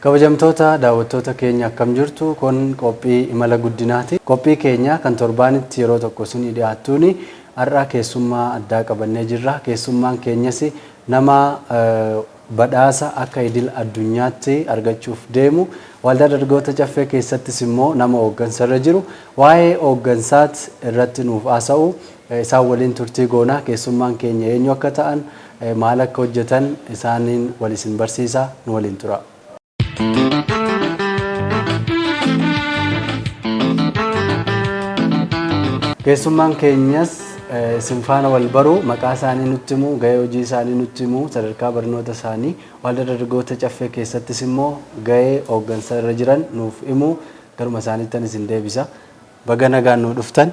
Kabajamtoota daawwattoota keenya akkam jirtu kun qophii imala guddinaati. Qophii keenya kan torbaanitti yeroo tokko isinii dhiyaattuuni har'a keessummaa addaa qabannee jirra. Keessummaan keenyas nama badhaasa akka idil addunyaatti argachuuf deemu waldaa dargaggoota caffee keessattis immoo nama hooggansarra jiru waa'ee hooggansaat irratti nuuf haasa'u isaan waliin turtii goonaa. Keessummaan keenya eenyu akka ta'an maal akka hojjetan isaaniin wal isin barsiisa nu waliin tura. Keessummaan keenyas isin faana wal baru maqaa isaanii nutti himu, gahee hojii isaanii nutti himu, sadarkaa barnoota isaanii waldaa dargaggoota caffee keessattis immoo gahee hooggansa irra jiran nuuf himu. Garuma isaaniittan isin deebisa. Baga nagaan nu dhuftan.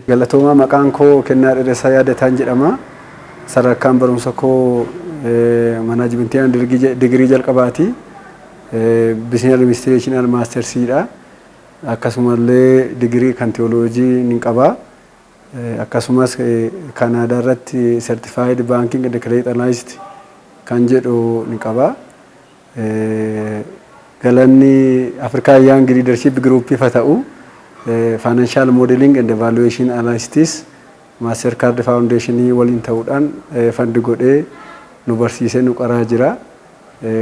Galatooma maqaan koo Kennaa Dheeressaa Yaadataan jedhama. Sadarkaan barumsa koo manaajimentii digirii jalqabaati. Business Administration Mastersiidha. Akkasumallee digirii kan teoloojii ni qaba. Akkasumas Kanaadaa irratti Certified Banking and Credit Analyst kan jedhu ni qaba. Galanni Africa Young Leadership Group fa ta'u Financial Modeling and Evaluation Analysis Mastercard Foundation waliin ta'uudhaan fandi godhee nu barsiisee nu qaraa jira.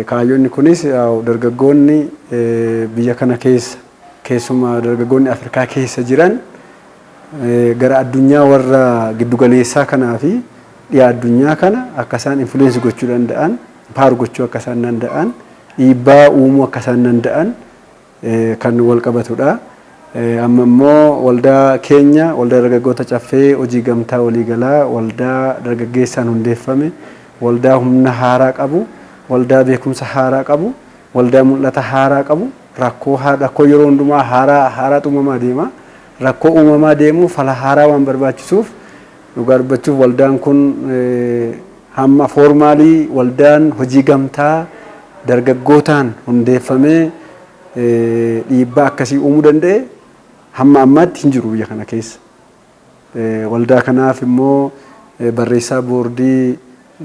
Kaayyoonni kunis dargaggoonni biyya kana keessa keessumaa dargaggoonni Afrikaa keessa jiran gara addunyaa warra giddugaleessaa kanaa fi dhiyaa addunyaa kana akka isaan influence gochuu danda'an, paaru gochuu akka isaan danda'an, dhiibbaa uumuu akka isaan danda'an kan wal qabatudha. Amma immoo waldaa keenya waldaa dargaggoota caffee hojii gamtaa waliigalaa waldaa dargaggeessaan hundeeffame, waldaa humna haaraa qabu, waldaa beekumsa haaraa qabu, waldaa mul'ata haaraa qabu, rakkoo yeroo hundumaa haaraa uumamaa deema. Rakkoo uumamaa deemu fala haaraa waan barbaachisuuf dhugaa dubbachuuf waldaan kun hamma foormaalii waldaan hojii gamtaa dargaggootaan hundeeffamee dhiibbaa akkasii uumuu danda'e hamma ammaatti hin jiru biyya kana keessa. Waldaa kanaaf immoo barreessaa boordii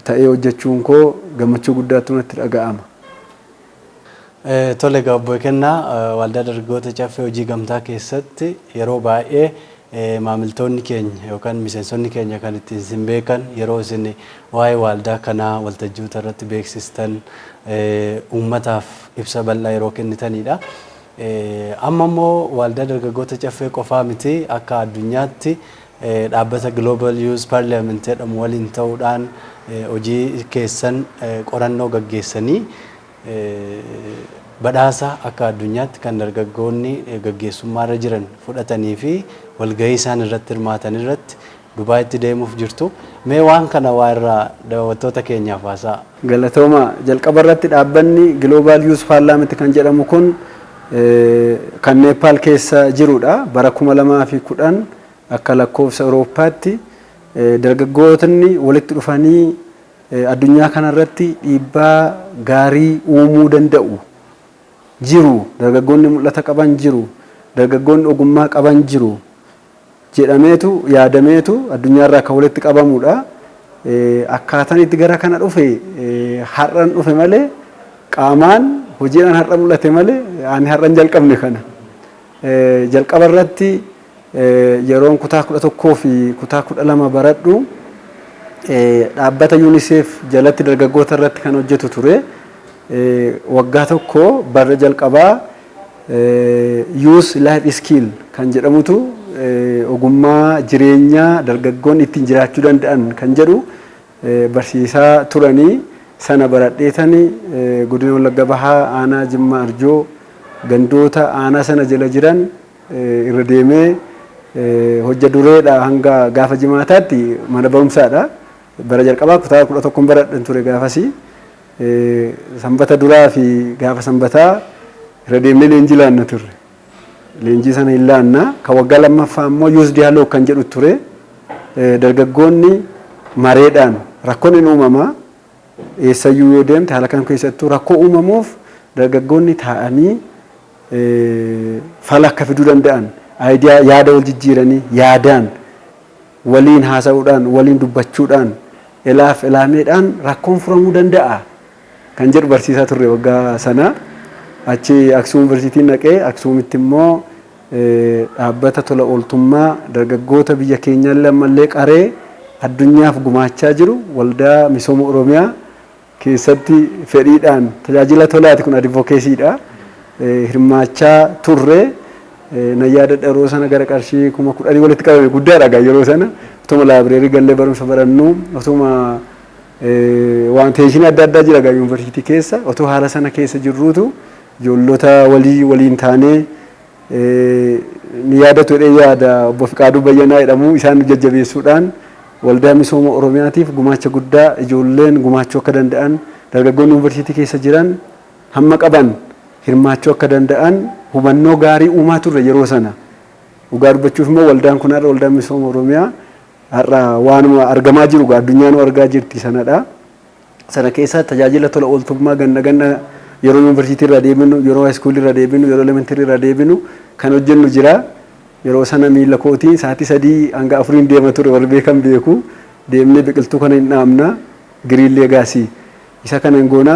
ta'ee hojjechuun koo gammachuu guddaatu natti dhaga'ama. Tole Obbo Kennaa waldaa dargaggoota caffee hojii gamtaa keessatti yeroo baay'ee maamiltoonni keenya yookaan miseensonni keenya kan ittiin isin beekan yeroo isin waa'ee waldaa kanaa waltajjiiwwan irratti beeksistan uummataaf ibsa bal'aa yeroo kennitanidha. Amma immoo waldaa dargaggoota caffee qofaa miti akka addunyaatti dhaabbata Global Youth Parliament jedhamu waliin ta'uudhaan hojii keessan qorannoo gaggeessanii badhaasa akka addunyaatti kan dargaggoonni gaggeessummaa irra jiran fudhatanii fi walgahii isaan irratti hirmaatan irratti Dubaayitti deemuuf jirtu. Mee waan kana waa irraa daawwattoota keenyaaf haasaa. Galatooma jalqaba irratti dhaabbanni Global Youth Parliament kan jedhamu kun kan Nepaal keessa jirudha. Bara 2010 akka lakkoofsa Awurooppaatti dargaggootni walitti dhufanii addunyaa kana irratti dhiibbaa gaarii uumuu danda'u jiru. Dargaggoonni mul'ata qaban jiru. Dargaggoonni ogummaa qaban jiru. Jedhameetu yaadameetu addunyaa irraa kan walitti qabamudha. Akkaataan itti gara kana dhufe har'an dhufe malee qaamaan hojiidhaan har'a mul'ate malee ani har'an jalqabne kana. Jalqaba irratti yeroon kutaa 11 fi kutaa 12 baradhu dhaabbata UNICEF jalatti dargaggoota irratti kan hojjetu ture. Waggaa tokko barra jalqabaa Youth Life Skill kan jedhamutu ogummaa jireenyaa dargaggoonni ittiin jiraachuu danda'an kan jedhu barsiisaa turanii sana baradheetanii godina Wallagga Bahaa aanaa Jimmaa Arjoo gandoota aanaa sana jala jiran irra deemee hojja dureedha hanga gaafa jimaataatti mana barumsaadha. Bara jalqabaa kutaa 11 baradhan ture gaafasii. Sanbata duraa fi gaafa sanbataa irra deemnee leenjii laanna turre. Leenjii sana hin laanna. Kan waggaa lammaffaa immoo Youth Dialogue kan jedhu ture. Dargaggoonni mareedhaan rakkoon hin uumamaa eessayyuu yoo deemte haala kan keessattuu rakkoo uumamuuf dargaggoonni taa'anii fala akka fiduu danda'an aayidiyaa yaada wal jijjiiranii yaadaan waliin haasa'uudhaan waliin dubbachuudhaan elaameedhaan rakkoon furamuu danda'a kan jedhu barsiisaa turre waggaa sana. Achi Aksuum Yuunivarsiitiin dhaqee Aksuumitti immoo dhaabbata tola ooltummaa dargaggoota biyya keenyaallee ammallee qaree addunyaaf gumaachaa jiru waldaa misooma Oromiyaa keessatti fedhiidhaan tajaajila tolaati kun advokeesiidha. Hirmaachaa turre na yaadadha yeroo sana gara qarshii 10,000 walitti qabame guddaadha yeroo sana. Otuma laabireerii gallee barumsa barannu otuma waanteeshin adda addaa jira gaa yuunivarsiitii keessa otoo haala sana keessa jirruutu ijoollota waliin taanee ni yaadatu jedhee yaada obbo Fiqaaduu Bayyanaa jedhamu isaan jajjabeessuudhaan waldaa misooma Oromiyaatiif gumaacha guddaa ijoolleen gumaachuu akka danda'an dargaggoonni yuunivarsiitii keessa jiran hamma qaban hirmaachuu akka danda'an hubannoo gaarii uumaa turre yeroo sana. Dhugaa dubbachuuf immoo waldaan kun har'a waldaan misooma Oromiyaa har'a waanuma argamaa jiru addunyaan argaa jirti sanadha. Sana keessa tajaajila tola ooltummaa ganna yeroo yuunivarsiitii irra deebinu yeroo haayiskuulii irra deebinu yeroo elementarii irra deebinu kan hojjennu jira. Yeroo sana miila kootii sa'aatii 3 hanga 4 deema ture warri beekan beeku deemnee biqiltuu kana hin dhaabna giriin leegaasii isa kana goona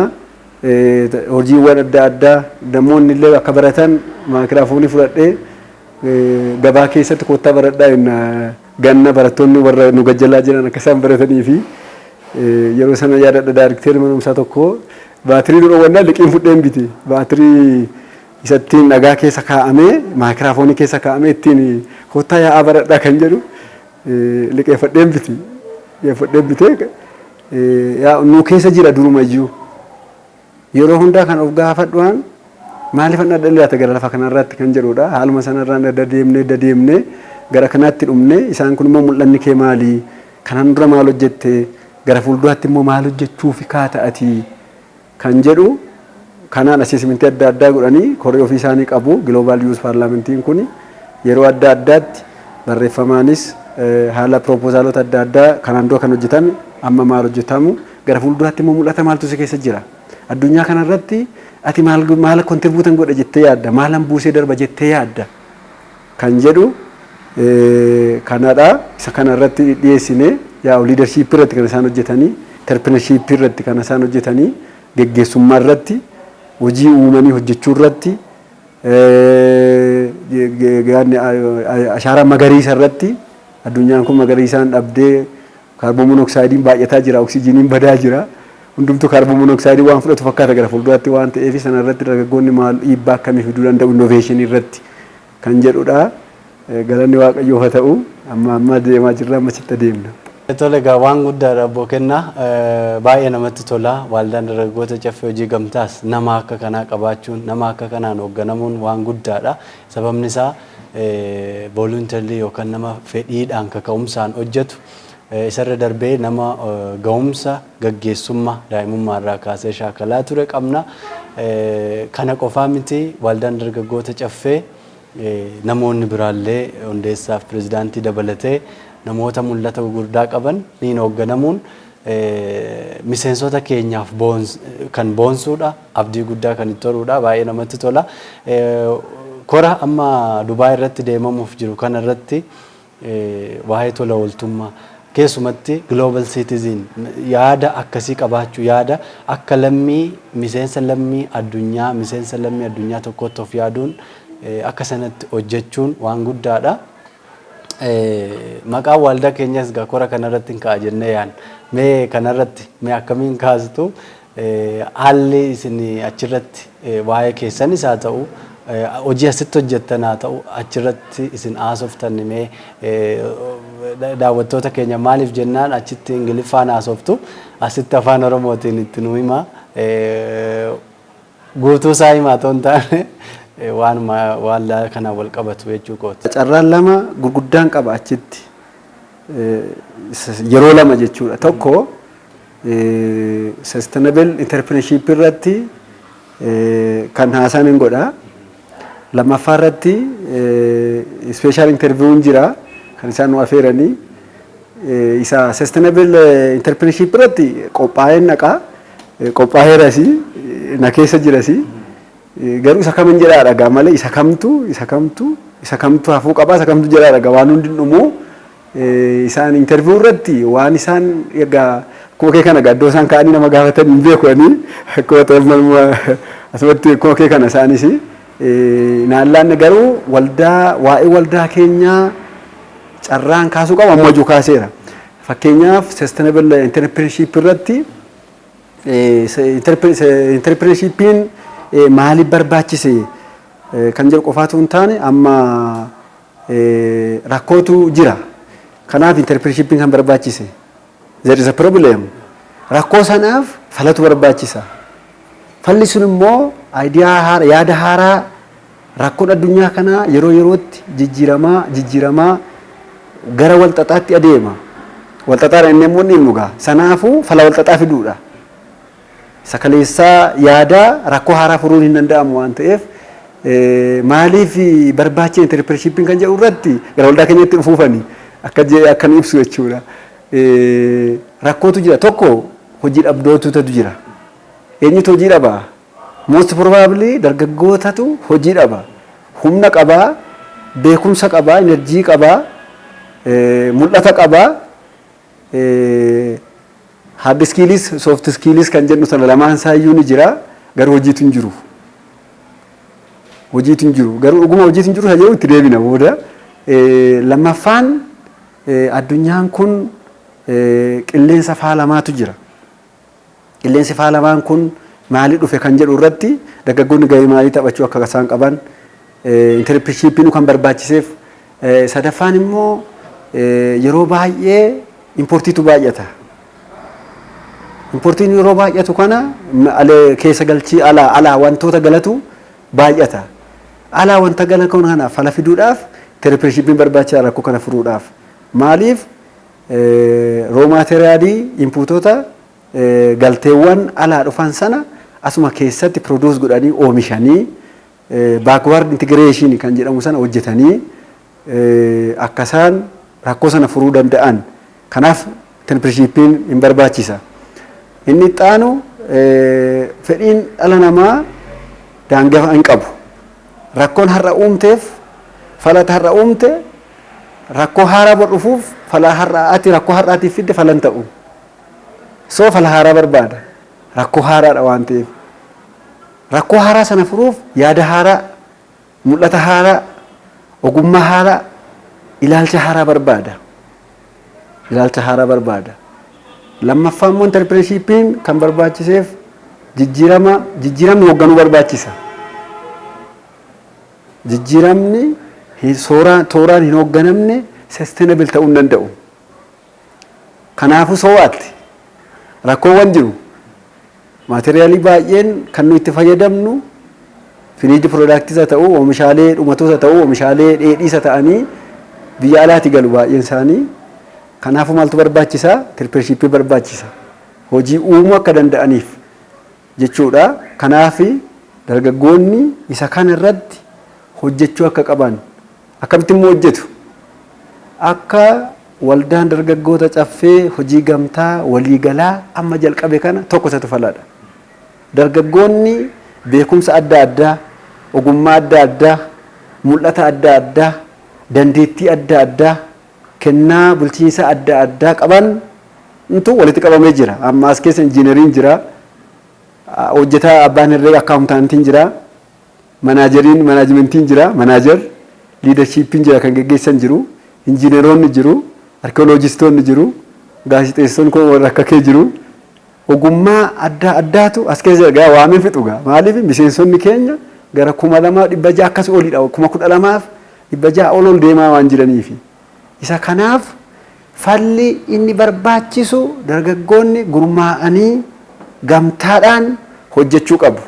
hojiiwwan adda addaa namoonni illee akka baratan maayikiraafoonii fudhadhee gabaa keessatti koottaa baradhaa ganna barattoonni warra nu gajjalaa jiran akka isaan baratanii fi yeroo sana yaadadha daayirikteerri mana barumsaa tokko baatirii dhoowwannaa liqiin fudheen biti baatirii isattiin dhagaa keessa kaa'amee maayikiraafoonii keessa kaa'amee ittiin koottaa yaa'aa baradhaa kan jedhu liqeeffadheen biti yeeffadheen bitee yaa nu keessa jira durumayyuu yeroo hundaa kan of gaafadhuan maaliif anna dhalliyaata gara lafa kanarratti kan jedhudha haaluma sanarraan deemnee gara kanaatti dhumne isaan kun immoo mul'anni kee maali kanan dura maal hojjette gara fuulduraatti immoo maal hojjechuuf kaata'ati kan jedhu kanaan assessmentii adda addaa godhanii koree ofii isaanii qabu Global Youth Parliamentiin kun yeroo adda addaatti barreeffamaanis haala proposaalota adda addaa kanaan dura kan hojjetame amma maal hojjetamu gara fuulduraatti immoo mul'ata maaltu si keessa jira addunyaa kanarratti ati maal kontribuutan godha jettee yaadda maalan buusee darba jettee yaadda kan jedhu kanadha isa kanarratti dhiyeessine yaa leadership irratti kan isaan hojjetanii entrepreneurship irratti kan isaan hojjetanii geggeessummaa irratti hojii uumanii hojjechuu irratti ashaaraa magariisa irratti addunyaan kun magariisaan dhabdee kaarboon monooksaayidiin baay'ataa jira oksijiiniin badaa jira hundumtuu kaarboon monooksaayiidii waan fudhatu fakkaata gara fuulduraatti waan ta'eef sana irratti dargaggoonni maal dhiibbaa akkamii fiduu danda'u innoveeshinii irratti kan jedhudha galanni waaqayyoof haa ta'u amma deemaa jirra ammasitti deemna. Tole egaa waan guddaadha obbo Kennaa baay'ee namatti tola waldaan dargaggoota caffee hojii gamtaas nama akka kanaa qabaachuun nama akka kanaan hoogganamuun waan guddaadha sababni isaa voluntarily yookaan nama fedhiidhaan kaka'umsaan hojjetu isarra darbee nama ga'umsa gaggeessummaa daa'imummaa irraa kaasee shaakalaa ture qabna kana qofaa miti waldaan dargaggoota caffee namoonni biraallee hundeessaaf pirezidaantii dabalatee namoota mul'ata gurguddaa qaban ni hoogganamuun miseensota keenyaaf kan boonsuudha abdii guddaa kan itti horuudha baay'ee namatti tola kora amma Dubaay irratti deemamuuf jiru kana irratti waa'ee tola ooltummaa keessumatti global citizen yaada akkasii qabaachuu yaada akka lammii miseensa lammii addunyaa tokkotti of yaaduun akka sanatti hojjechuun waan guddaadha. Maqaa waldaa keenyas gaa kora kanarratti ka'a jennee yaan mee kanarratti mee akkamiin kaastu haalli isin achirratti waa'ee keessanis haa ta'u hojii asitti hojjettan haa ta'u achirratti isin haasoftan mee daawwattoota keenya maaliif jennaan achitti ingiliffaan haasoftu asitti afaan oromootiin itti nu hima guutuu isaa himaa ta'uu hin taane waan kana wal qabatu jechuu kooti. Carraan lama gurguddaan qaba achitti yeroo lama jechuudha. Tokko sustainable entrepreneurship irratti kan haasaan hin godha. Lammaffaa irratti special interview jira kan isaan nu affeeranii isa sustainable entrepreneurship irratti qophaa'een naqa qophaa'eeras na keessa jiras garuu isa kamin jedhaa dhagaa malee isa kamtu hafuu qabaa isa kamtu jedhaa dhagaa waan hundi dhumu isaan interview irratti waan isaan egaa kookee kana gaddoo isaan kaanii nama gaafatan hin beekani akkuma ta'e asumatti kookee kana isaanis naallaan garuu waa'ee waldaa keenyaa carraan kaasuu qaba amma hojii kaaseera. Fakkeenyaaf sustainable entrepreneurship irratti entrepreneurshipin maaliif barbaachise kan jedhu qofaatu hin taane amma rakkootu jira. Kanaaf entrepreneurshipin kan barbaachise. There is a problem. Rakkoo sanaaf falatu barbaachisa. Falli sun immoo yaada haaraa rakkoon addunyaa kana yeroo yerootti jijjiiramaa gara walxaxaatti adeema. Walxaxaadha inni immoo ni ilmugaa. Sanaafuu fala walxaxaa fiduudha. Sakaleessaa yaadaa rakkoo haaraa furuun hin danda'amu waan ta'eef maaliif barbaachisa entrepreneurshipin kan jedhu irratti gara waldaa keenyatti dhufuufani akka nu ibsu jechuudha. Rakkootu jira. Tokko hojii dhabdootutu jira. Eenyutu hojii dhabaa? Most probably dargaggootatu hojii dhaba. Humna qabaa, beekumsa qabaa, enerjii qabaa, mul'ata qabaa. Hard skills, soft skills kan jennu sana lamaan isaayyuu ni jira. Garuu hojiitu hin jiru. Garuu dhuguma hojiitu hin jiru isa jedhu itti deebina booda. Lammaffaan addunyaan kun qilleensa faalamaatu jira. Qilleensi faalamaan kun maalii dhufe kan jedhu irratti dargaggoonni gahee maalii taphachuu akka isaan qaban entrepreneurshipin kan barbaachiseef. Sadaffaan immoo yeroo baay'ee importiitu baay'ata. Importiin yeroo baay'atu kana keessa galchii alaa wantoota galatu baay'ata. Alaa wanta galan kana fala fiduudhaaf entrepreneurshipin barbaachisaa rakkoo kana furuudhaaf. Maaliif raw materialii inputoota galteewwan alaa dhufan sana asuma keessatti produce godhanii oomishanii backward integration kan jedhamu sana hojjetanii akkasaan rakkoo sana furuu danda'an. Kanaaf entrepreneurshipin hin barbaachisa. Inni xaanu fedhiin dhala namaa daangaa hin qabu. Rakkoon har'a uumteef falata har'a uumte rakkoo haaraa dhufuuf rakkoo har'aatiif fidde falan ta'u. So fala haaraa barbaada. Rakkoo haaraadha waan ta'eef. Rakkoo haaraa sana furuuf yaada haaraa, mul'ata haaraa, ogummaa haaraa, ilaalcha haaraa barbaada. Lammaffaan immoo entrepreneurshipin kan barbaachiseef jijjiiramni hoogganuu barbaachisa. Jijjiiramni tooraan hin hoogganamne sustainable ta'uu hin danda'u. Kanaafuu sowaatti rakkoowwan jiru. Maateriyaalii baay'een kan nuyi itti fayyadamnu finiidi piroodaaktiis haa ta'u, oomishaalee dhumatoos haa ta'u, oomishaalee dheedhiis haa ta'anii biyya alaatti galu baay'een isaanii. Kanaafuu maaltu barbaachisaa? Entrepreneurshipii barbaachisa. Hojii uumuu akka danda'aniif jechuudha. Kanaaf dargaggoonni isa kana irratti hojjechuu akka qaban. Akkamitti immoo hojjetu? Akka waldaan dargaggoota caffee hojii gamtaa waliigalaa amma jalqabe kana tokko isatu falaadha. Dargaggoonni beekumsa adda addaa, ogummaa adda addaa, mul'ata adda addaa, dandeettii adda addaa, kennaa bulchiinsa adda addaa qaban walitti qabamee jira. Amma as keessa injiineriin jira, hojjetaa abbaan herree akkaawuntaantiin jira, manaajimentiin jira, manaajer, liidarshiippiin jira kan geggeessan jiru, injiineroonni jiru, arkeoloojistoonni jiru, gaazexeessonni kun warra akka kee jiru. Ogummaa adda addaatu as keessa gaa waamee fixugaa. Maaliif miseensonni keenya gara 2,600 akkas oliidha. 12,600 ol deemaa waan jiraniifi. Isa kanaaf falli inni barbaachisu dargaggoonni gurmaa'anii gamtaadhaan hojjechuu qabu.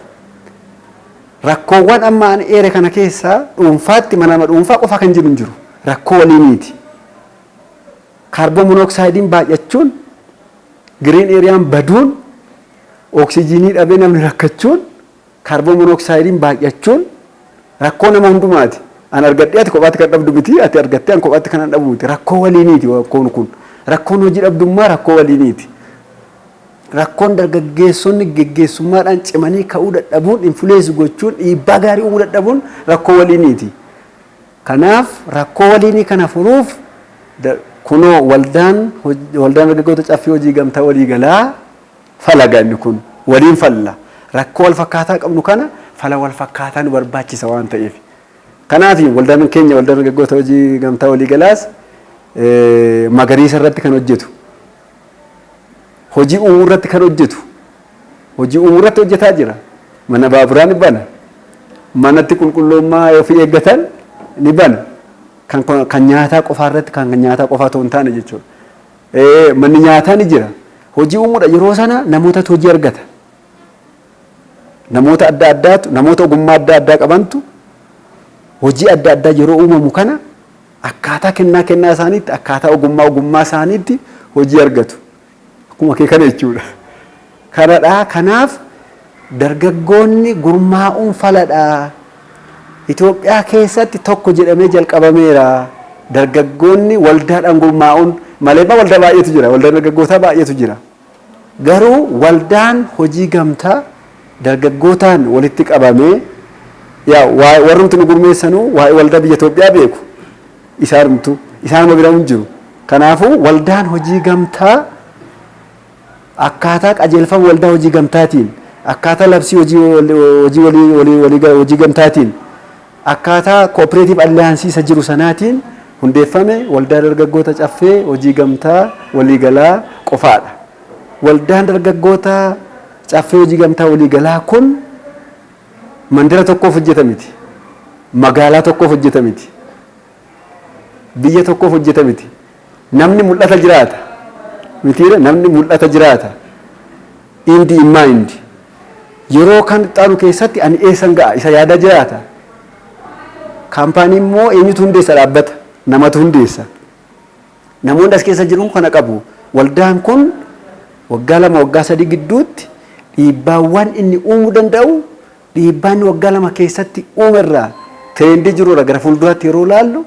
Rakkoowwan amma ani eere kana keessaa dhuunfaatti mana dhuunfaa qofa kan jiru hin jiru. Rakkoo waliiniiti. Kaarboon monooksaayidiin baay'achuun, giriin eeriyaan baduun, oksijiinii dhabee namni rakkachuun, kaarboon monooksaayidiin baay'achuun rakkoo nama hundumaati. An argadhee ati kophaatti kan dhabdu miti, ati argattee an kophaatti kan dhabu miti. Rakkoo waliiniiti rakkoon kun. Rakkoon hojii dhabdummaa rakkoo waliiniiti. Rakkoon dargaggeessonni geggeessummaadhaan cimanii ka'uu dadhabuun, influensi gochuun, dhiibbaa gaarii uumuu dadhabuun rakkoo waliiniiti. Kanaaf rakkoo waliinii kana furuuf kuno waldaan dargaggoota caffee hojii gamtaa walii galaa falaga inni kun waliin falla rakkoo wal fakkaataa qabnu kana fala wal fakkaataa nu barbaachisa waan ta'eef kanaaf waldaan keenya waldaan dargaggoota hojii gamtaa walii galaas magariisa irratti kan hojjetu hojii uumuu irratti kan hojjetu hojii uumuu irratti hojjetaa jira mana baaburaa ni bana manatti qulqullummaa ofii eeggatan ni bana kan nyaataa qofaa irratti kan nyaataa qofaa ta'uu hin taane jechuudha manni nyaataa ni jira hojii uumuudha yeroo sana namootatu hojii argata namoota adda addaatu namoota ogummaa adda addaa qabantu hojii adda addaa yeroo uumamu kana akkaataa kennaa isaaniitti akkaataa ogummaa isaaniitti hojii argatu akkuma kee kana jechuudha kanadha kanaaf dargaggoonni gurmaa'uun faladha Itoophiyaa keessatti tokko jedhamee jalqabameera dargaggoonni waldaadhaan gurmaa'uun malee waldaa baay'eetu jira waldaa dargaggootaa baay'eetu jira garuu waldaan hojii gamtaa dargaggootaan walitti qabamee yaa warrumti nu gurmeessanuu waa'ee waldaa biyya Itoophiyaa beeku isaanuma bira hin jiru kanaafuu waldaan hojii gamtaa akkaataa qajeelfama waldaa hojii gamtaatiin akkaataa labsii hojii gamtaatiin akkaataa cooperative alliance isa jiru sanaatiin hundeeffame waldaa dargaggoota caffee hojii gamtaa waliigalaa qofaadha waldaan dargaggoota caffee hojii gamtaa waliigalaa kun mandira tokkoof hojjeta miti magaalaa tokkoof hojjeta miti biyya tokkoof hojjeta miti namni mul'ata jiraata mitiira namni mul'ata jiraata indi in mind yeroo kan xaanu keessatti ani eessan ga'a isa yaada jiraata kaampaanii immoo eenyutu hundeessa dhaabbata namatu hundeessa namoonni as keessa jiru kana qabu waldaan kun waggaa 2 waggaa 3 gidduutti dhiibbaawwan inni uumuu danda'u dhiibbaan waggaa 2 keessatti uumerraa teendii jiruudha gara fuulduraatti yeroo laallu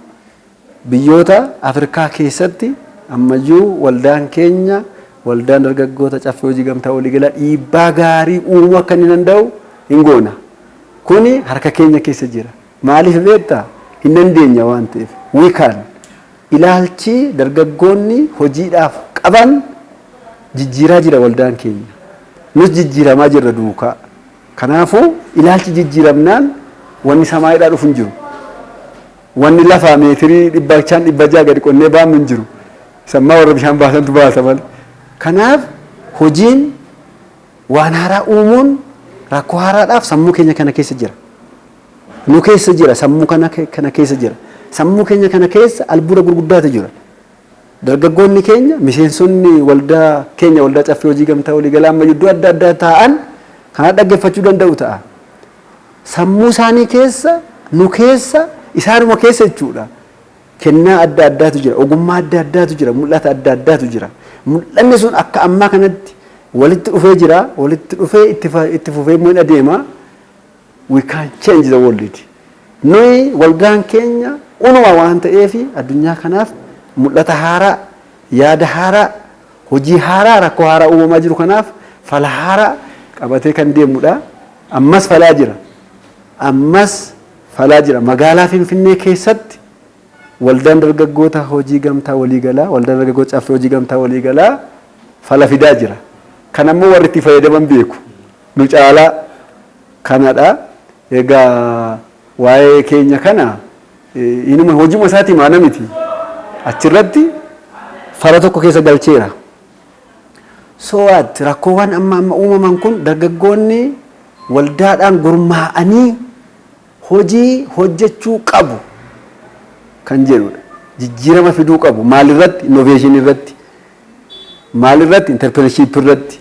biyyoota Afrikaa keessatti ammayyuu waldaan keenya waldaan dargaggoota caffee hojii gamtaa waliigalaa dhiibbaa gaarii uumuu akka inni danda'u hin goona kuni harka keenya keessa jira maaliif beektaa hin dandeenya waan ta'eef wiikaan ilaalchi dargaggoonni hojiidhaaf qaban jijjiiraa jira waldaan keenya nus jijjiiramaa jirra duukaa kanaafuu ilaalchi jijjiiramnaan wanni samaayiidhaa dhufu hin jiru wanni lafaa meetirii 100 gadi qonnee baamu hin jiru sammaa warra bishaan baasantu baasa malee kanaaf hojiin waan haaraa uumuun rakkoo haaraadhaaf sammuu keenya kana keessa jira nu keessa jira sammuu kana keessa jira sammuu keenya kana keessa albuuda gurguddaatu jira dargaggoonni keenya miseensonni waldaa keenya waldaa caffee hojii gamtaa waliigalaa amma iddoo adda addaa taa'an kana dhaggeeffachuu danda'u ta'a sammuu isaanii keessa nu keessa isaanuma keessa jechuudha kennaa adda addaatu jira ogummaa adda addaatu jira mul'ata adda addaatu jira mul'anni sun akka ammaa kanatti walitti dhufee jira walitti dhufee itti fufee immoo hin adeema we can change the world nuyi waldaan keenya unuma waan ta'eef addunyaa kanaaf mul'ata haaraa yaada haaraa hojii haaraa rakkoo haaraa uumamaa jiru kanaaf fala haaraa qabatee kan deemudha ammas falaa jira magaalaa Finfinnee keessatti waldaan dargaggoota hojii gamtaa waliigalaa waldaan dargaggoota caffee hojii gamtaa waliigalaa fala fidaa jira kan ammoo warri itti fayyadaman beeku nu caalaa kanadha egaa waa'ee keenya kana inuma hojii isaatii maana miti achirratti fara tokko keessa galcheera so'aat rakkoowwan amma uumaman kun dargaggoonni waldaadhaan gurmaa'anii hojii hojjechuu qabu kan jedhudha jijjiirama fiduu qabu maalirratti innovation irratti maalirratti entrepreneurship irratti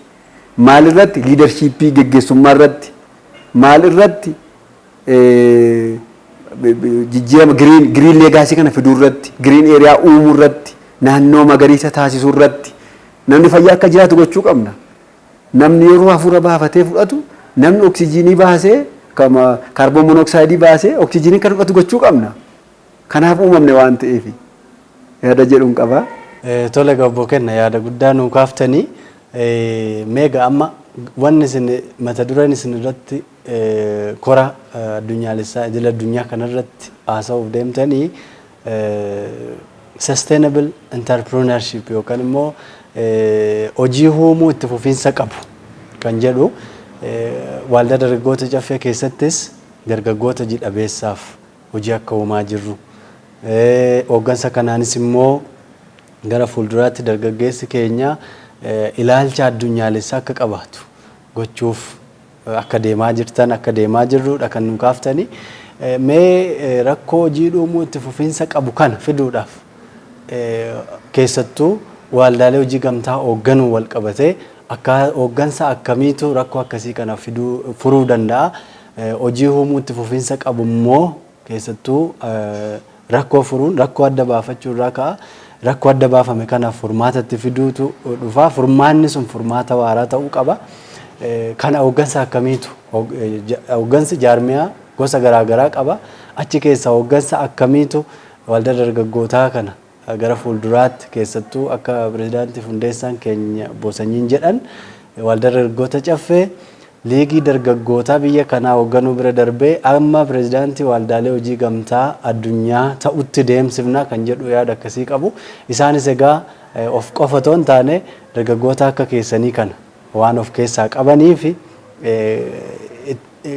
maalirratti leadership geggeessummaa irratti maalirratti jijjiirama green legacy kana fiduu irratti green area uumuu irratti naannoo magariisa taasisuu irratti namni fayyaa akka jiraatu gochuu qabna namni yeroo hafuura baafatee fudhatu namni oksijiinii baasee kama kaarboon monoksayidii baasee oksijiinii kan fudhatu gochuu qabna kanaaf uumamne waan ta'eef yaada jedhuun qaba. Tole gabbo kenna yaada guddaa nuu kaaftanii meega amma wanni isin mata dureen isin irratti kora addunyaalessaa idil addunyaa kanarratti haasa'uuf deemtanii sustainable entrepreneurship yookaan immoo hojii uumuu itti fufiinsa qabu kan jedhu waldaa dargaggoota caffee keessattis dargaggoota jidhabeessaaf hojii akka uumaa jirru. Hooggansa kanaanis immoo gara fuulduraatti dargaggeessi keenya ilaalcha addunyaalessaa akka qabaatu gochuuf akka deemaa jirtan akka deemaa jirrudha kan nu kaaftani. Mee rakkoo hojii uumuu itti fufiinsa qabu kana fiduudhaaf keessattuu waldaalee hojii gamtaa hoogganuu wal qabatee akka hooggansa akkamiitu rakkoo akkasii kana furuu danda'a. Hojii uumuu itti fufiinsa qabu immoo keessattuu rakkoo furuun rakkoo adda baafachuu irraa ka'a. Rakkoo adda baafame kanaaf furmaata itti fiduutu dhufa. Furmaanni sun furmaata waaraa ta'uu qaba. Kana hooggansa akkamiitu hooggansi jaarmiyaa gosa garaagaraa qaba. Achi keessa hooggansa akkamiitu waldaa dargaggootaa kana gara fuulduraatti keessattuu akka pirezidaantii hundeessaan keenya Bosanyiin jedhan waldaa dargaggoota caffee liigii dargaggootaa biyya kanaa hoogganuu bira darbee amma pirezidaantii waldaalee hojii gamtaa addunyaa ta'utti deemsifna kan jedhu yaada akkasii qabu. Isaanis egaa of qofa otoo hin taane dargaggoota akka keessanii kana waan of keessaa qabanii fi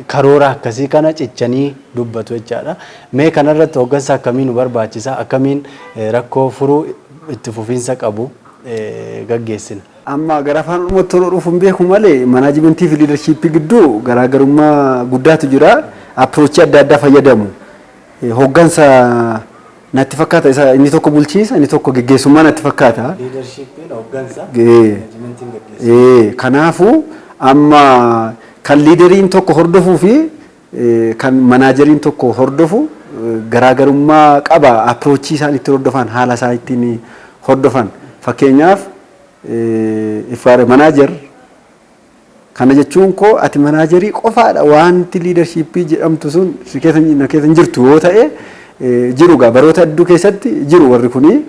karoora akkasii kana cichanii dubbatu jechaadha. Mee kanarratti hooggansa akkamiin nu barbaachisa? Akkamiin rakkoo furuu itti fufiinsa qabu gaggeessina? Amma gara afaan Oromootti dhufuun beeku malee manaajimentii fi liidarshiippii gidduu garaagarummaa guddaatu jira. Approachii adda addaa fayyadamu. Hooggansa natti fakkaata isa inni tokko bulchiisa inni tokko geggeessummaa natti fakkaata. Liidarshiippiin hooggansa, manaajimentiin geggeessummaa. Kanaafuu amma kan liideriin tokko hordofuu fi kan manaajeriin tokko hordofu garaagarummaa qaba. Approachii isaan itti hordofan haala isaan ittiin hordofan. Fakkeenyaaf ifaare manaajer kana jechuun koo ati manaajerii qofaadha wanti liidarshiippii jedhamtu sun si keessa jirtu yoo ta'e jiru gaa baroota hedduu keessatti jiru warri kuni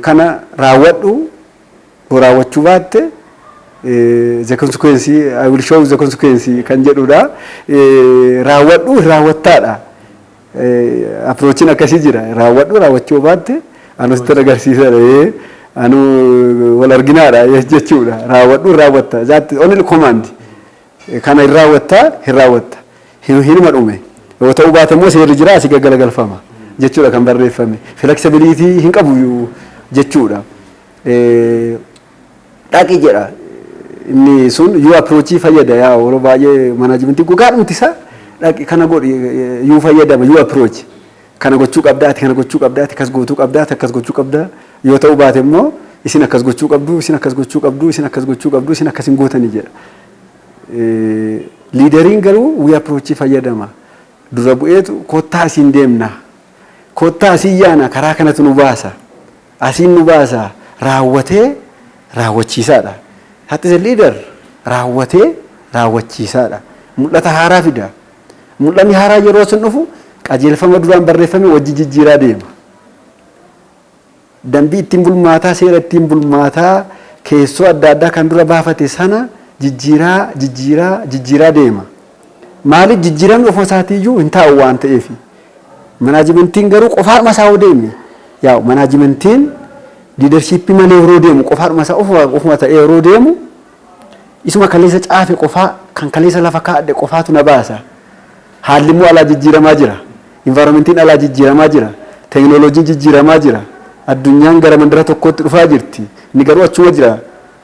kana raawwadhu raawwachuu baatte the consequence I will show the consequence kan jedhudha. Raawwadhu raawwattaadha. Approachin akkasii jira. Raawwadhu raawwachuu baatte anu sitti agarsiisadha. Anu wal arginaadha jechuudha. Raawwadhu raawwatta. That only command. Kana hin raawwatta. Hinuma dhume. Yoo ta'uu baate immoo seerri jira asii gaggalagalfama jechuudha kan barreeffame. Flexibility hin qabu jechuudha. Dhaqi jedha. Inni sun yoo approachii fayyada yaa yeroo baay'ee manaajimentii gogaadhumti isaa dhaqi kana godhi yoo fayyadama yoo approach kana gochuu qabdaati kana gochuu qabdaati akkas gootuu qabdaati akkas gochuu qabdaa yoo ta'uu baate immoo isin akkas gochuu qabdu isin akkas gochuu qabdu isin akkas gochuu qabdu isin akkas hin gootanii jedha. Liideriin garuu wii approachii fayyadama. Dura bu'eetu kottaa asiin deemna kottaa asiin yaana karaa kanatu nu baasa asiin nu baasa raawwatee raawwachiisaadha. Hati se leader raawwatee raawwachiisaadha. Mul'ata haaraa fida. Mul'anni haaraa yeroo sun dhufu qajeelfama duraan barreeffame wajji jijjiiraa deema. Dambii ittiin bulmaataa seera ittiin bulmaataa keessoo adda addaa kan dura baafate sana jijjiiraa deema. Maaliif jijjiiramni ofuma isaatiiyyuu hin taa'u waan ta'eef. Manaajimentiin garuu qofaadhuma isaa deemi. Yaa manaajimentiin leadership malee yeroo deemu qofaadhuma isaa ofuma ta'ee yeroo deemu isuma kaleessa caafe qofaa kan kaleessa lafa kaa'adhe qofaatu na baasa. Haalli immoo alaa jijjiiramaa jira. Environmentiin alaa jijjiiramaa jira. Teknooloojiin jijjiiramaa jira. Addunyaan gara mandara tokkootti dhufaa jirti. Inni garuu achuma jira.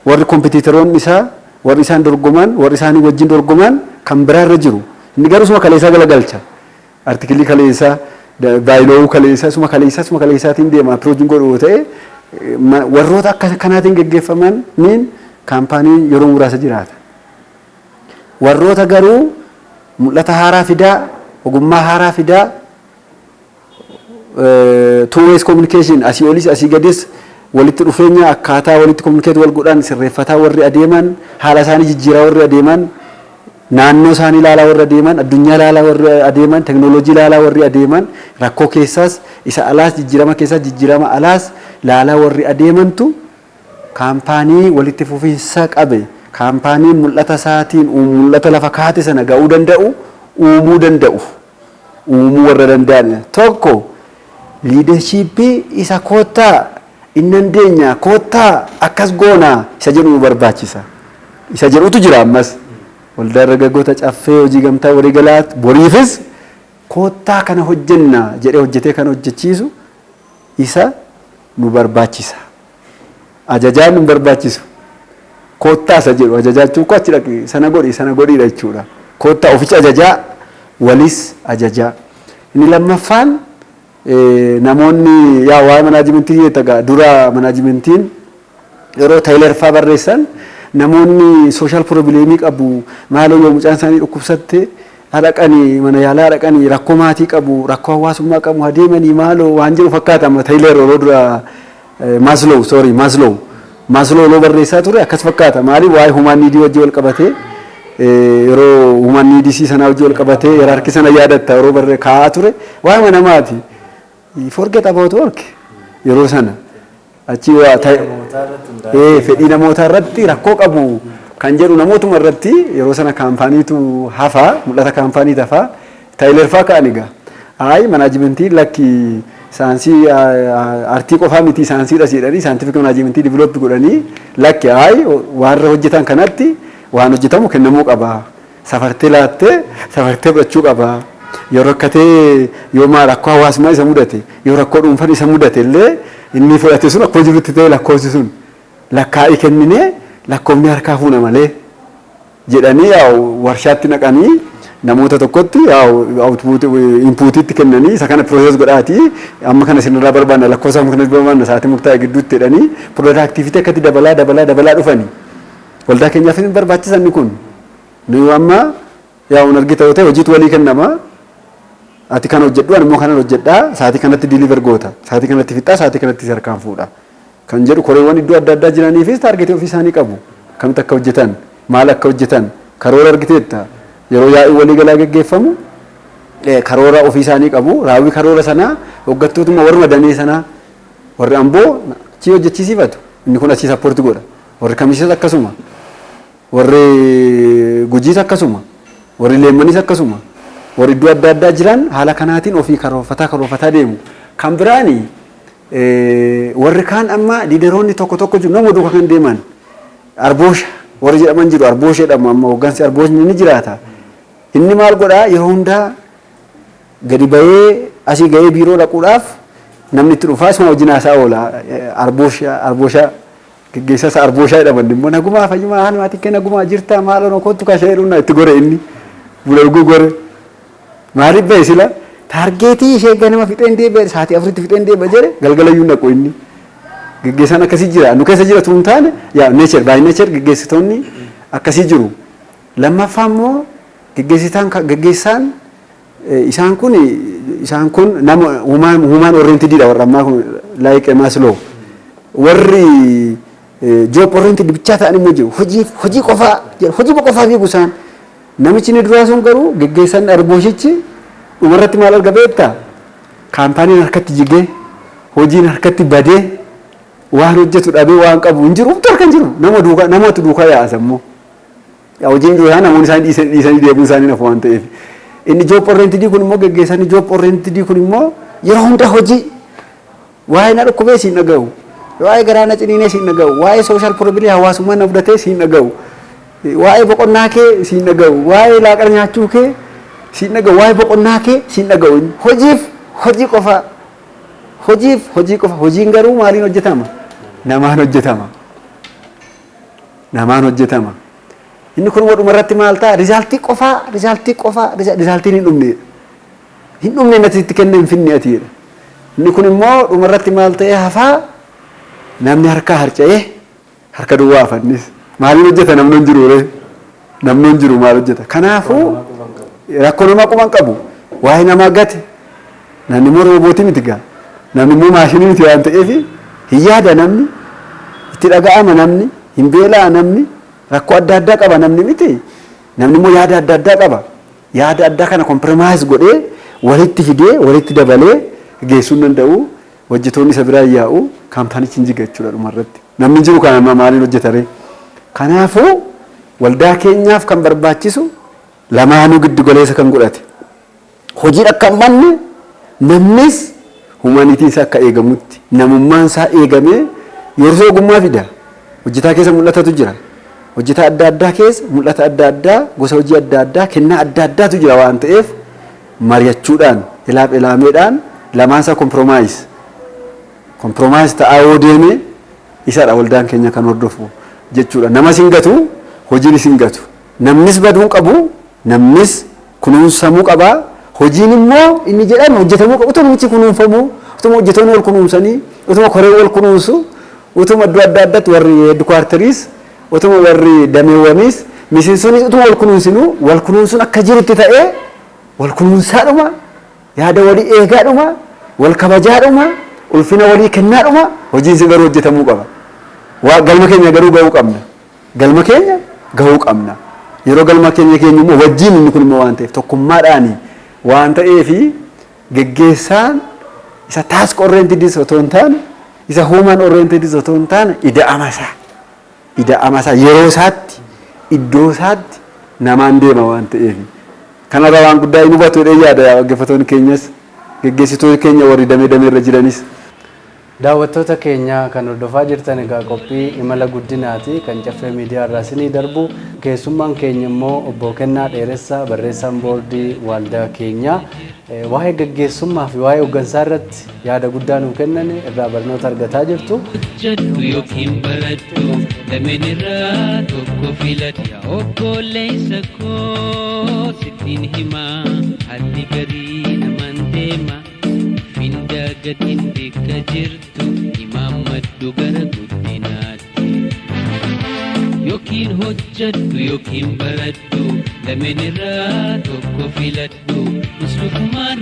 Warri kompetiitoroonni isaa warri isaan dorgoman warri isaanii wajjin dorgoman kan biraarra jiru. Inni garuu isuma kaleessaa galagalcha. Artikilii kaleessaa baay'iloo kaleessaa isuma kaleessaatiin deema. Approachiin godhu ta'e warroota akka kanaatiin geggeeffaman niin kaampaanii yeroo muraasa jiraata. Warroota garuu mul'ata haaraa fidaa, ogummaa haaraa fidaa, two ways communication asii olis asii gadis walitti dhufeenya akkaataa walitti communicate wal godhan sirreeffataa warri adeeman, haala isaanii jijjiiraa warri adeeman, naannoo isaanii ilaalaa warri adeeman, addunyaa ilaalaa warri adeeman, teknooloojii ilaalaa warri adeeman, rakkoo keessaas isa alaas jijjiirama keessaas jijjiirama alaas ilaalaa warri adeemantu kaampaanii walitti fufiinsa qabe. Kaampaaniin mul'ata isaatiin mul'ata lafa kaate sana ga'uu danda'u uumuu warra danda'an tokko liidarshiippii isa koottaa innan deenya koottaa akkas goonaa isa jedhu nu barbaachisa. Isa jedhutu jira ammas waldaa dargaggoota caffee hojii gamtaa walii galaatti boriifis koottaa kana hojjenna jedhee hojjetee kan hojjechiisu isa nu barbaachisa. Ajajaan nu barbaachisu koottaa isa jedhu ajajaachuu ko achi dhaqi sana godhiidha jechuudha. Koottaa oficha ajajaa walis ajajaa. Inni lammaffaan namoonni yaa waa'ee manaajimentii tagaa dura manaajimentiin yeroo taayileerfaa barreessan namoonni sooshaal piroobileemii qabu maaloo yoo mucaan isaanii dhukkubsatte dhaqanii mana yaalaa dhaqanii rakkoo maatii qabu rakkoo hawaasummaa qabu adeemanii maaloo waan jiru fakkaata amma taayileer yeroo dura Maslow loo barreessaa ture akkas fakkaata maali waa'ee humaan niidii wajjin wal qabatee yeroo humaan niidii sana wajjin wal qabatee yeroo harki sana yaadatta yeroo barree kaa'aa ture waa'ee namaati. Forget about work yeroo sana achi fedhii namootaa irratti rakkoo qabu kan jedhu namootuma irratti yeroo sana kaampaaniitu hafaa mul'ata kaampaanii hafaa taayileerfaa ka'an egaa ayi manaajimentii lakki saayinsii artii qofaa miti saayinsiidha jedhanii saayintifik manaajimentii diviloopi godhanii lakki ayi warra hojjetan kanatti waan hojjetamu kennamuu qaba safartee laattee safartee fudhachuu qaba. Yoo rakkatee yoo maal rakkoo hawaasummaa isa mudate yoo rakkoo dhuunfaa isa mudate illee inni fudhate sun akkuma jirutti ta'e lakkoofsi sun lakkaa'ii kenninee lakkoofni harkaa fuuna malee jedhanii warshaatti naqanii namoota tokkotti inpuutiitti kennanii isa kana piroosees godhaatii amma kana isinirraa barbaanna lakkoofsa amma kanas barbaanna sa'aatii murtaa'e gidduutti jedhanii piroodaaktiivitii akkatti dabalaa dhufanii waldaa keenyaaf hin barbaachisan kun nuyi amma un argita yoo ta'e hojiitu walii kennama. Ati kan hojjedhu ani immoo kanan hojjedhaa sa'aatii kanatti diliiver goota sa'aatii kanatti fixaa sa'aatii kanatti harkaan fuudha kan jedhu koreewwan iddoo adda addaa jiraniifis taargetii ofii isaanii qabu kamitti akka hojjetan maal akka hojjetan karoora argiteetta yeroo yaa'ii walii galaa geggeeffamu karoora ofii isaanii qabu raawwii karoora sanaa hoggantootuma warra danee sanaa warri amboo chi hojjechiisifatu inni kun achii sappoorti godha warri kamiisas akkasuma warri gujiis akkasuma warri leemmanis akkasuma. Warri iddoo adda addaa jiran haala kanaatiin ofii karoorfataa deemu. Kan biraani warri kaan amma liidaroonni tokko jiru nama duukaa kan deeman arboosha warri jedhaman jiru arboosha jedhamu amma hoggansi arbooshni ni jiraata. Inni maal godhaa yeroo hundaa gadi bahee asii gahee biiroo dhaquudhaaf namni itti dhufaa isuma wajjin haasaa oola arboosha geggeessasa arbooshaa jedhaman immoo nagumaa fayyumaa haala maatii kee nagumaa jirtaa maaloo kottu kashee dhunna itti gore inni bularguu gore. Maaliif beesila taargeetii ishee ganama fixeen deebi'e sa'aatii afuritti fixeen deebi'e jedhe galgalayyuu naqu inni geggeessaan akkasii jira nu keessa jira tuun taane yaa neechar baay'ee neechar geggeessitoonni akkasii jiru. Lammaffaa immoo geggeessaan isaan kun nama humaan orientedidha warra ammaa kun laayik Maslow warri job oriented bichaa ta'an immoo jiru hojii qofaa fiigu isaan. Namichi ni duraa sun garuu geggeessaan arbooshichi dhumarratti maal arga beektaa kaampaaniin harkatti jigee hojiin harkatti badee waan hojjetu dhabee waan qabu hin jiru harka hin jiru namoota duukaa yaa'as ammoo hojiin jiru namoonni isaanii dhiisanii deebiin isaanii nafu waan ta'eef inni job oriented kun immoo geggeessaan job oriented kun immoo yeroo hunda hojii waa'ee na dhukkubee siin dhaga'u waa'ee garaa na ciniinee siin dhaga'u waa'ee sooshaal piroobilee hawaasummaa na mudatee siin dhaga'u. Waa'ee boqonnaa kee siin dhaga'u waa'ee laaqana nyaachuu kee siin dhaga'u waa'ee boqonnaa kee siin dhaga'u hojii qofa hojiin garuu maaliin hojjetama namaan hojjetama inni kun wadhuma irratti maal ta'a rizaaltii qofaa rizaaltiin hin dhumne natti itti kenne hin finne ati jedha inni kun immoo dhuma irratti maal ta'ee hafaa namni harkaa harca'ee harka duwwaa afannis. Maaliin hojjeta namni hin jiru maal hojjeta kanaafuu rakkoo namaa quban qabu waa'ee namaa gate namni immoo roobootii miti gaa namni immoo maashinii miti waan ta'eef hin yaada namni itti dhaga'ama namni hin beela'a namni rakkoo adda addaa qaba namni miti namni immoo yaada adda addaa qaba yaada addaa kana kompromaayis godhee walitti fidee walitti dabalee geessuu danda'u hojjetoonni isa biraa yaa'u kaampaanichi hin jiga jechuudha dhumarratti namni jiru kana maaliin hojjetaree. Kanaafuu waldaa keenyaaf kan barbaachisu lamaanuu giddu galeessa kan godhate hojii akka manni namnis humanitiin isaa akka eegamutti namummaan isaa eegamee yeroo ogummaa fida hojjetaa keessa mul'atatu jira. Hojjetaa adda addaa keessa mul'ata adda addaa gosa hojii adda addaa kennaa adda addaatu jira waan ta'eef mari'achuudhaan ilaameedhaan lamaansaa kompromaayiis ta'aa yoo deeme isadha waldaan keenya kan hordofu jechuudha. Nama singatu hojiin singatu namnis baduu qabu namnis kunuunsamuu qaba hojiin immoo inni jedhan hojjetamuu qabu utuma michi kunuunfamu utuma hojjetoonni wal kunuunsanii utuma koree wal kunuunsu utuma iddoo adda addaatti warri heedkwaartariis utuma warri dameewwanis miseensonis utuma wal kunuunsuun akka jirutti ta'ee wal kunuunsaadhuma yaada walii eegaadhuma wal kabajaadhuma ulfina walii kennaadhuma hojiin si garuu hojjetamuu qaba. Galma keenya garuu gahuu qabna. Galma keenya gahuu qabna. Yeroo galma keenya immoo wajjin inni kun immoo waan ta'eef tokkummaadhaan waan ta'eefi geggeessaan isa task oriented otoo hin taane isa human oriented otoo hin taane ida'amasaa yeroo isaatti iddoo isaatti namaan deema waan ta'eef kanarra waan guddaa hin hubatu jedhee yaada dhaggeeffattoonni keenyas geggeessitoonni keenya warri damee irra jiranis. Daawwattoota keenya kan hordofaa jirtan egaa qophii imala guddinaati kan caffee miidiyaa irraa isinii darbu keessummaan keenya immoo obbo Kennaa Dheeressaa barreessaan boordii waldaa keenyaa waa'ee gaggeessummaa fi waa'ee hooggansaa irratti yaada guddaa nuu kennan irraa barnoota argataa jirtu. Jaddu yookiin baradhu lameen irraa tokko filadha obboleessa koo sittiin himaa haalli garii namaan deema finda gadin bakka jirtu imaamaddu gara guddinaatti yookiin hojjadhu yookiin baradhu lameen irraa tokko filadhu.